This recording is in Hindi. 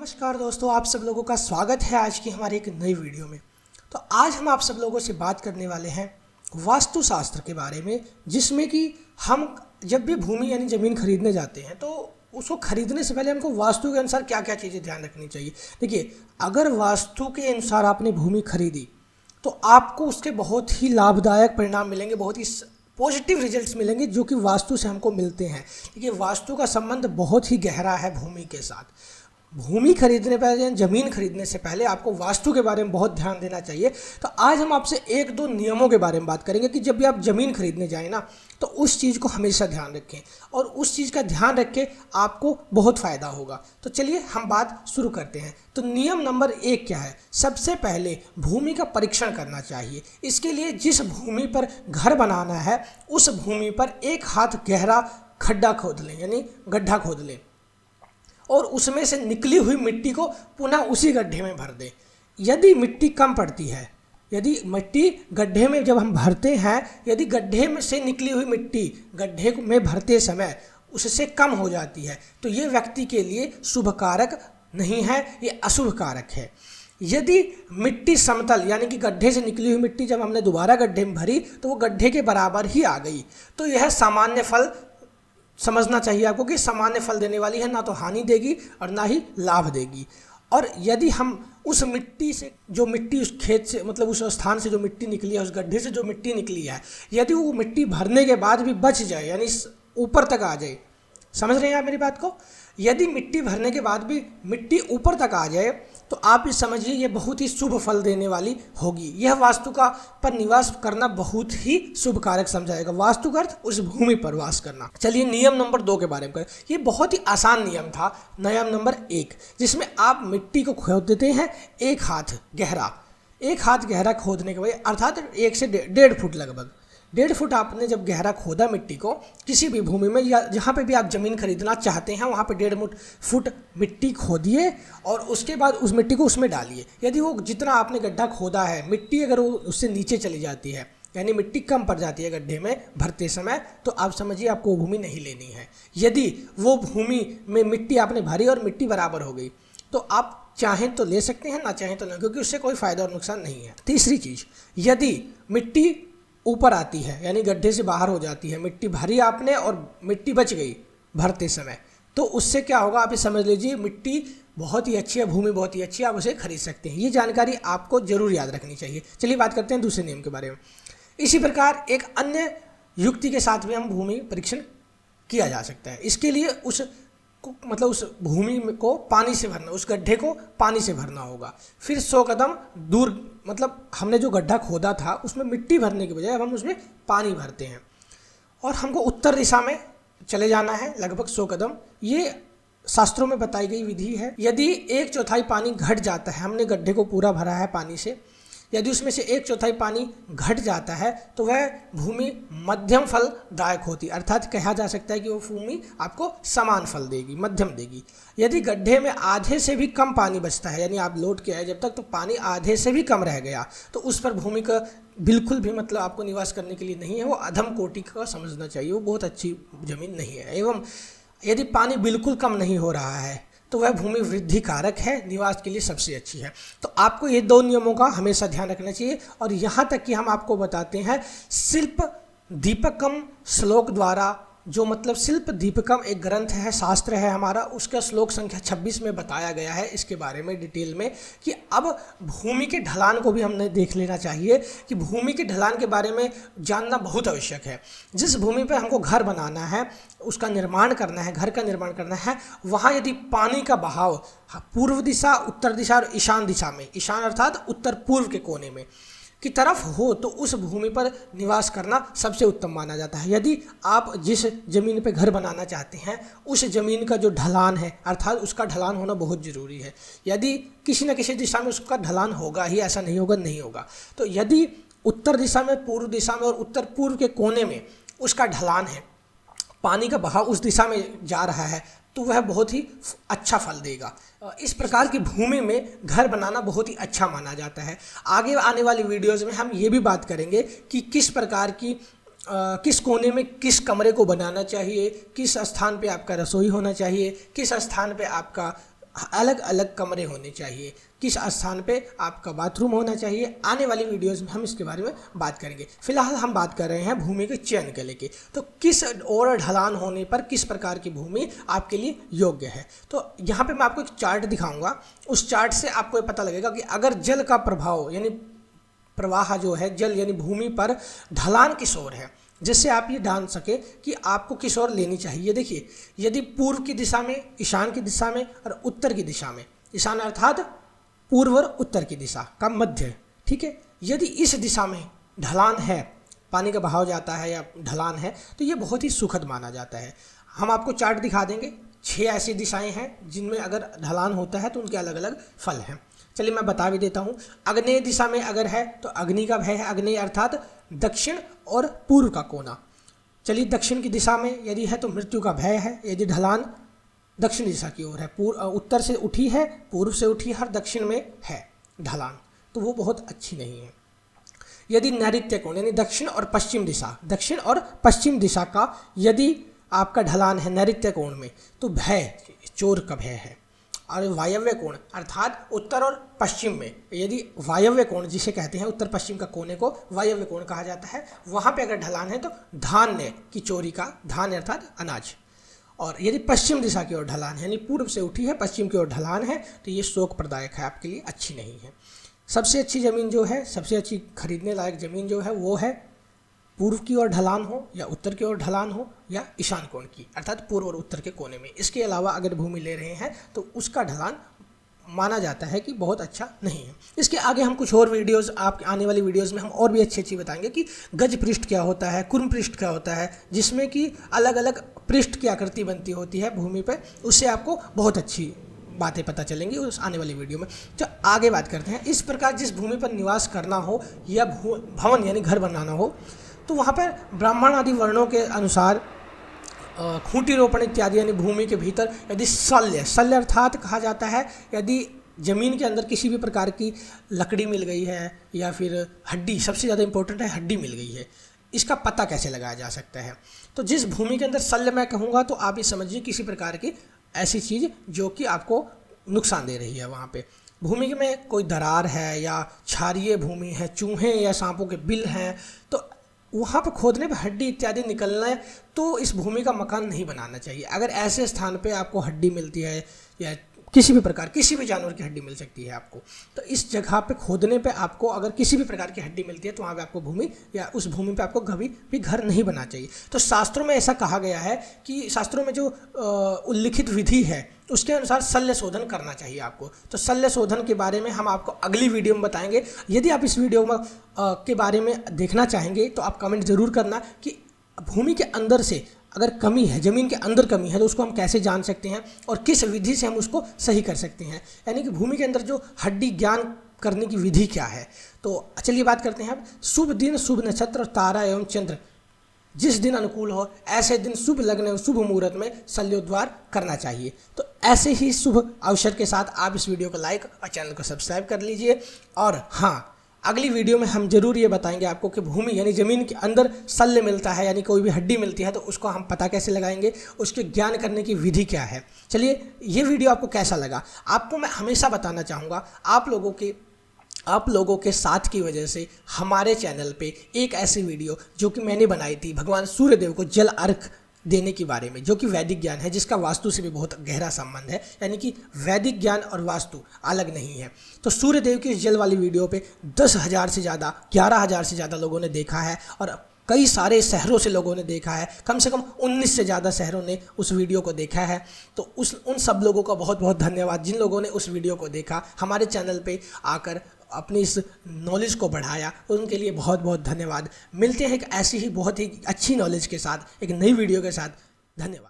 नमस्कार दोस्तों, आप सब लोगों का स्वागत है आज की हमारी एक नई वीडियो में। तो आज हम आप सब लोगों से बात करने वाले हैं वास्तुशास्त्र के बारे में, जिसमें कि हम जब भी भूमि यानी ज़मीन खरीदने जाते हैं तो उसको खरीदने से पहले हमको वास्तु के अनुसार क्या क्या चीज़ें ध्यान रखनी चाहिए। देखिए, अगर वास्तु के अनुसार आपने भूमि खरीदी तो आपको उसके बहुत ही लाभदायक परिणाम मिलेंगे, बहुत ही पॉजिटिव रिजल्ट्स मिलेंगे जो कि वास्तु से हमको मिलते हैं। देखिए, वास्तु का संबंध बहुत ही गहरा है भूमि के साथ। भूमि खरीदने पहले, ज़मीन खरीदने से पहले आपको वास्तु के बारे में बहुत ध्यान देना चाहिए। तो आज हम आपसे एक दो नियमों के बारे में बात करेंगे कि जब भी आप ज़मीन खरीदने जाएं ना, तो उस चीज़ को हमेशा ध्यान रखें और उस चीज़ का ध्यान रख के आपको बहुत फ़ायदा होगा। तो चलिए हम बात शुरू करते हैं। तो नियम नंबर 1 क्या है? सबसे पहले भूमि का परीक्षण करना चाहिए। इसके लिए जिस भूमि पर घर बनाना है उस भूमि पर 1 हाथ गहरा खड्डा खोद लें, यानी गड्ढा खोद लें, और उसमें से निकली हुई मिट्टी को पुनः उसी गड्ढे में भर दें। यदि मिट्टी कम पड़ती है, यदि मिट्टी गड्ढे में जब हम भरते हैं, यदि गड्ढे में से निकली हुई मिट्टी गड्ढे में भरते समय उससे कम हो जाती है तो ये व्यक्ति के लिए शुभ कारक नहीं है, ये अशुभ कारक है। यदि मिट्टी समतल यानी कि गड्ढे से निकली हुई मिट्टी जब हमने दोबारा गड्ढे में भरी तो वो गड्ढे के बराबर ही आ गई, तो यह सामान्य फल समझना चाहिए आपको कि सामान्य फल देने वाली है, ना तो हानि देगी और ना ही लाभ देगी। और यदि हम उस मिट्टी से, जो मिट्टी उस खेत से, मतलब उस स्थान से जो मिट्टी निकली है, उस गड्ढे से जो मिट्टी निकली है, यदि वो मिट्टी भरने के बाद भी बच जाए, यानी ऊपर तक आ जाए, समझ रहे हैं आप मेरी बात को? यदि मिट्टी भरने के बाद भी मिट्टी ऊपर तक आ जाए तो आप ये समझिए ये बहुत ही शुभ फल देने वाली होगी। यह वास्तु का पर निवास करना बहुत ही शुभ कारक समझाएगा। वास्तु का अर्थ उस भूमि पर वास करना। चलिए नियम नंबर 2 के बारे में करें। ये बहुत ही आसान नियम था, नियम नंबर 1, जिसमें आप मिट्टी को खोद देते हैं 1 हाथ गहरा। 1 हाथ गहरा खोदने के बाद, अर्थात 1 से 1.5 फुट लगभग 1.5 फुट आपने जब गहरा खोदा मिट्टी को, किसी भी भूमि में या जहाँ पे भी आप ज़मीन खरीदना चाहते हैं वहाँ पे 1.5 फुट मिट्टी खोदिए और उसके बाद उस मिट्टी को उसमें डालिए। यदि वो जितना आपने गड्ढा खोदा है, मिट्टी अगर वो उससे नीचे चली जाती है, यानी मिट्टी कम पड़ जाती है गड्ढे में भरते समय, तो आप समझिए आपको वो भूमि नहीं लेनी है। यदि वो भूमि में मिट्टी आपने भरी और मिट्टी बराबर हो गई तो आप चाहें तो ले सकते हैं, ना चाहें तो नहीं, क्योंकि उससे कोई फ़ायदा और नुकसान नहीं है। तीसरी चीज़, यदि मिट्टी ऊपर आती है यानी गड्ढे से बाहर हो जाती है, मिट्टी भरी आपने और मिट्टी बच गई भरते समय, तो उससे क्या होगा आप ये समझ लीजिए, मिट्टी बहुत ही अच्छी है, भूमि बहुत ही अच्छी है, आप उसे खरीद सकते हैं। ये जानकारी आपको जरूर याद रखनी चाहिए। चलिए बात करते हैं दूसरे नियम के बारे में। इसी प्रकार एक अन्य युक्ति के साथ भी हम भूमि परीक्षण किया जा सकता है। इसके लिए उस भूमि को पानी से भरना, उस गड्ढे को पानी से भरना होगा। फिर 100 कदम दूर, मतलब हमने जो गड्ढा खोदा था उसमें मिट्टी भरने के बजाय अब हम उसमें पानी भरते हैं और हमको उत्तर दिशा में चले जाना है लगभग 100 कदम। ये शास्त्रों में बताई गई विधि है। यदि 1/4 पानी घट जाता है, हमने गड्ढे को पूरा भरा है पानी से, यदि उसमें से 1/4 पानी घट जाता है तो वह भूमि मध्यम फलदायक होती, अर्थात कहा जा सकता है कि वो भूमि आपको समान फल देगी, मध्यम देगी। यदि गड्ढे में आधे से भी कम पानी बचता है, यानी आप लौट के आए जब तक तो पानी आधे से भी कम रह गया, तो उस पर भूमि का बिल्कुल भी मतलब आपको निवास करने के लिए नहीं है, वो अधम कोटि का समझना चाहिए, वो बहुत अच्छी ज़मीन नहीं है। एवं यदि पानी बिल्कुल कम नहीं हो रहा है तो वह भूमि वृद्धि कारक है, निवास के लिए सबसे अच्छी है। तो आपको ये 2 नियमों का हमेशा ध्यान रखना चाहिए। और यहाँ तक कि हम आपको बताते हैं शिल्प दीपकम श्लोक द्वारा, जो मतलब शिल्प दीपकम एक ग्रंथ है, शास्त्र है हमारा, उसका श्लोक संख्या 26 में बताया गया है इसके बारे में डिटेल में कि अब भूमि के ढलान को भी हमने देख लेना चाहिए कि भूमि के ढलान के बारे में जानना बहुत आवश्यक है। जिस भूमि पर हमको घर बनाना है, उसका निर्माण करना है, घर का निर्माण करना है, वहाँ यदि पानी का बहाव पूर्व दिशा, उत्तर दिशा और ईशान दिशा में, ईशान अर्थात उत्तर पूर्व के कोने में की तरफ हो, तो उस भूमि पर निवास करना सबसे उत्तम माना जाता है। यदि आप जिस ज़मीन पे घर बनाना चाहते हैं उस ज़मीन का जो ढलान है, अर्थात उसका ढलान होना बहुत ज़रूरी है। यदि किसी न किसी दिशा में उसका ढलान होगा ही, ऐसा नहीं होगा नहीं होगा, तो यदि उत्तर दिशा में, पूर्व दिशा में और उत्तर पूर्व के कोने में उसका ढलान है, पानी का बहाव उस दिशा में जा रहा है, तो वह बहुत ही अच्छा फल देगा। इस प्रकार की भूमि में घर बनाना बहुत ही अच्छा माना जाता है। आगे आने वाली वीडियोज़ में हम ये भी बात करेंगे कि किस प्रकार की किस कोने में किस कमरे को बनाना चाहिए, किस स्थान पे आपका रसोई होना चाहिए, किस स्थान पे आपका अलग अलग कमरे होने चाहिए, किस स्थान पे आपका बाथरूम होना चाहिए। आने वाली वीडियोस में हम इसके बारे में बात करेंगे। फिलहाल हम बात कर रहे हैं भूमि के चयन के लेके, तो किस और ढलान होने पर किस प्रकार की भूमि आपके लिए योग्य है। तो यहाँ पे मैं आपको एक चार्ट दिखाऊंगा, उस चार्ट से आपको ये पता लगेगा कि अगर जल का प्रभाव यानी प्रवाह जो है जल यानी भूमि पर ढलान किस ओर है, जिससे आप ये जान सके कि आपको किस ओर लेनी चाहिए। देखिए, यदि पूर्व की दिशा में, ईशान की दिशा में और उत्तर की दिशा में, ईशान अर्थात पूर्व और उत्तर की दिशा का मध्य, ठीक है, यदि इस दिशा में ढलान है, पानी का बहाव जाता है या ढलान है, तो ये बहुत ही सुखद माना जाता है। हम आपको चार्ट दिखा देंगे, 6 ऐसी दिशाएं हैं जिनमें अगर ढलान होता है तो उनके अलग अलग फल हैं। चलिए मैं बता भी देता हूँ। आग्नेय दिशा में अगर है तो अग्नि का भय है, आग्नेय अर्थात दक्षिण और पूर्व का कोना। चलिए दक्षिण की दिशा में यदि है तो मृत्यु का भय है, यदि ढलान दक्षिण दिशा की ओर है, उत्तर से उठी है, पूर्व से उठी है और दक्षिण में है ढलान, तो वो बहुत अच्छी नहीं है। यदि नैऋत्य कोण यानी दक्षिण और पश्चिम दिशा का यदि आपका ढलान है नैऋत्य कोण में, तो भय, चोर का भय है। और वायव्य कोण अर्थात उत्तर और पश्चिम में, यदि वायव्य कोण जिसे कहते हैं उत्तर पश्चिम का कोने को वायव्य कोण कहा जाता है, वहाँ पे अगर ढलान है तो धान्य की चोरी का, धान्य अर्थात अनाज। और यदि पश्चिम दिशा की ओर ढलान है यानी पूर्व से उठी है पश्चिम की ओर ढलान है, तो ये शोक प्रदायक है, आपके लिए अच्छी नहीं है। सबसे अच्छी ज़मीन जो है, सबसे अच्छी खरीदने लायक ज़मीन जो है वो है पूर्व की ओर ढलान हो या उत्तर की ओर ढलान हो या ईशान कोण की अर्थात पूर्व और उत्तर के कोने में। इसके अलावा अगर भूमि ले रहे हैं तो उसका ढलान माना जाता है कि बहुत अच्छा नहीं है। इसके आगे हम कुछ और वीडियोस, आप आने वाली वीडियोस में हम और भी अच्छी बताएंगे कि गज पृष्ठ क्या होता है, कुर्म पृष्ठ क्या होता है, जिसमें कि अलग अलग पृष्ठ की आकृति बनती होती है भूमि पर। उससे आपको बहुत अच्छी बातें पता चलेंगी उस आने वाली वीडियो में। तो आगे बात करते हैं। इस प्रकार जिस भूमि पर निवास करना हो या भवन यानी घर बनाना हो, तो वहाँ पर ब्राह्मण आदि वर्णों के अनुसार खूंटी रोपण इत्यादि यानी भूमि के भीतर यदि शल्य अर्थात कहा जाता है यदि ज़मीन के अंदर किसी भी प्रकार की लकड़ी मिल गई है या फिर हड्डी, सबसे ज़्यादा इंपॉर्टेंट है हड्डी मिल गई है, इसका पता कैसे लगाया जा सकता है। तो जिस भूमि के अंदर शल्य मैं कहूँगा तो आप ये समझिए किसी प्रकार की ऐसी चीज़ जो कि आपको नुकसान दे रही है। वहाँ पे भूमि में कोई दरार है या क्षारीय भूमि है, चूहे या सांपों के बिल हैं, तो वहाँ पर खोदने पर हड्डी इत्यादि निकलना है, तो इस भूमि का मकान नहीं बनाना चाहिए। अगर ऐसे स्थान पे आपको हड्डी मिलती है या किसी भी प्रकार, किसी भी जानवर की हड्डी मिल सकती है आपको, तो इस जगह पे खोदने पे आपको अगर किसी भी प्रकार की हड्डी मिलती है तो वहाँ पे आपको भूमि या उस भूमि पे आपको कभी भी घर नहीं बनाना चाहिए। तो शास्त्रों में ऐसा कहा गया है कि शास्त्रों में जो उल्लिखित विधि है उसके अनुसार शल्य शोधन करना चाहिए आपको। तो शल्य शोधन के बारे में हम आपको अगली वीडियो में बताएंगे। यदि आप इस वीडियो में के बारे में देखना चाहेंगे तो आप कमेंट ज़रूर करना कि भूमि के अंदर से अगर कमी है, ज़मीन के अंदर कमी है, तो उसको हम कैसे जान सकते हैं और किस विधि से हम उसको सही कर सकते हैं, यानी कि भूमि के अंदर जो हड्डी ज्ञान करने की विधि क्या है। तो चलिए बात करते हैं अब। शुभ दिन, शुभ नक्षत्र और तारा एवं चंद्र जिस दिन अनुकूल हो ऐसे दिन शुभ लग्न और शुभ मुहूर्त में शल्योद्वार करना चाहिए। तो ऐसे ही शुभ अवसर के साथ आप इस वीडियो को लाइक और चैनल को सब्सक्राइब कर लीजिए। और हाँ, अगली वीडियो में हम जरूर ये बताएंगे आपको कि भूमि यानी ज़मीन के अंदर शल्य मिलता है यानी कोई भी हड्डी मिलती है तो उसको हम पता कैसे लगाएंगे, उसके ज्ञान करने की विधि क्या है। चलिए, ये वीडियो आपको कैसा लगा। आपको मैं हमेशा बताना चाहूँगा, आप लोगों के साथ की वजह से हमारे चैनल पे एक ऐसी वीडियो जो कि मैंने बनाई थी भगवान सूर्यदेव को जल अर्घ देने के बारे में, जो कि वैदिक ज्ञान है, जिसका वास्तु से भी बहुत गहरा संबंध है, यानी कि वैदिक ज्ञान और वास्तु अलग नहीं है। तो सूर्यदेव की इस जल वाली वीडियो पे 10,000 से ज़्यादा, 11,000 से ज़्यादा लोगों ने देखा है और कई सारे शहरों से लोगों ने देखा है, कम से कम 19 से ज़्यादा शहरों ने उस वीडियो को देखा है। तो उन सब लोगों का बहुत बहुत धन्यवाद जिन लोगों ने उस वीडियो को देखा, हमारे चैनल पे आकर अपनी इस नॉलेज को बढ़ाया, उनके लिए बहुत बहुत धन्यवाद। मिलते हैं एक ऐसी ही बहुत ही अच्छी नॉलेज के साथ, एक नई वीडियो के साथ। धन्यवाद।